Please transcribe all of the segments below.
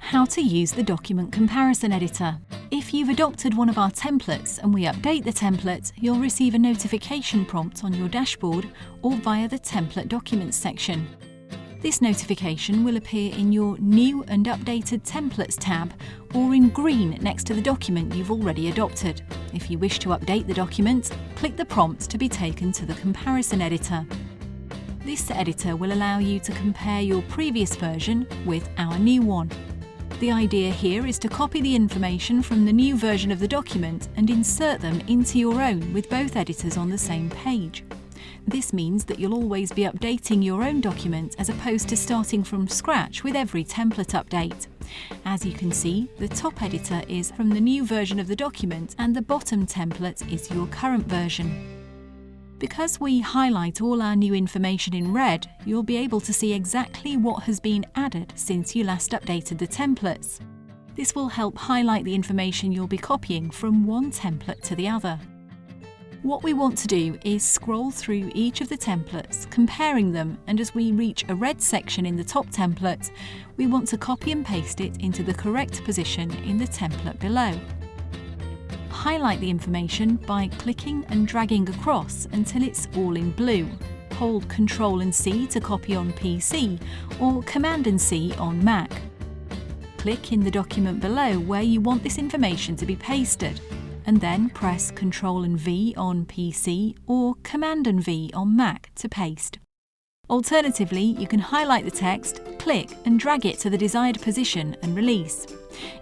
How to use the document comparison editor. If you've adopted one of our templates and we update the template, you'll receive a notification prompt on your dashboard or via the Template Documents section. This notification will appear in your New and Updated Templates tab or in green next to the document you've already adopted. If you wish to update the document, click the prompt to be taken to the comparison editor. This editor will allow you to compare your previous version with our new one. The idea here is to copy the information from the new version of the document and insert them into your own with both editors on the same page. This means that you'll always be updating your own document as opposed to starting from scratch with every template update. As you can see, the top editor is from the new version of the document and the bottom template is your current version. Because we highlight all our new information in red, you'll be able to see exactly what has been added since you last updated the templates. This will help highlight the information you'll be copying from one template to the other. What we want to do is scroll through each of the templates, comparing them, and as we reach a red section in the top template, we want to copy and paste it into the correct position in the template below. Highlight the information by clicking and dragging across until it's all in blue. Hold Ctrl and C to copy on PC or Command and C on Mac. Click in the document below where you want this information to be pasted, and then press Ctrl and V on PC or Command and V on Mac to paste. Alternatively, you can highlight the text, click and drag it to the desired position and release.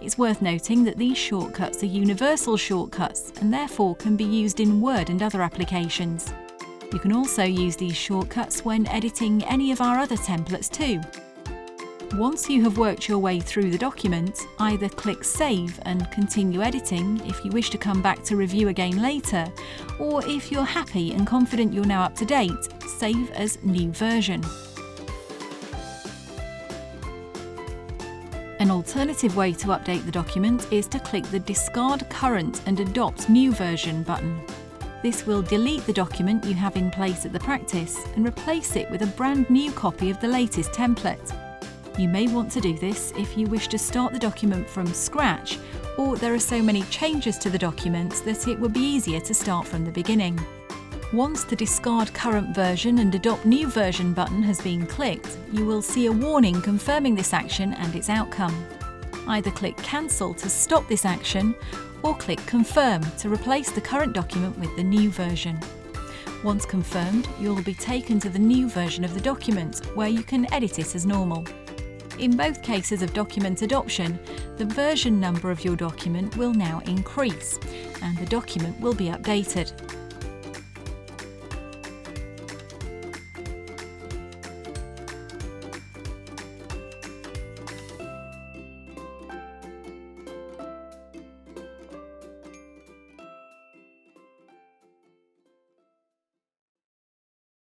It's worth noting that these shortcuts are universal shortcuts and therefore can be used in Word and other applications. You can also use these shortcuts when editing any of our other templates too. Once you have worked your way through the document, either click Save and continue editing if you wish to come back to review again later, or if you're happy and confident you're now up to date, save as New Version. An alternative way to update the document is to click the Discard Current and Adopt New Version button. This will delete the document you have in place at the practice and replace it with a brand new copy of the latest template. You may want to do this if you wish to start the document from scratch, or there are so many changes to the document that it would be easier to start from the beginning. Once the Discard Current Version and Adopt New Version button has been clicked, you will see a warning confirming this action and its outcome. Either click Cancel to stop this action, or click Confirm to replace the current document with the new version. Once confirmed, you'll be taken to the new version of the document, where you can edit it as normal. In both cases of document adoption, the version number of your document will now increase, and the document will be updated.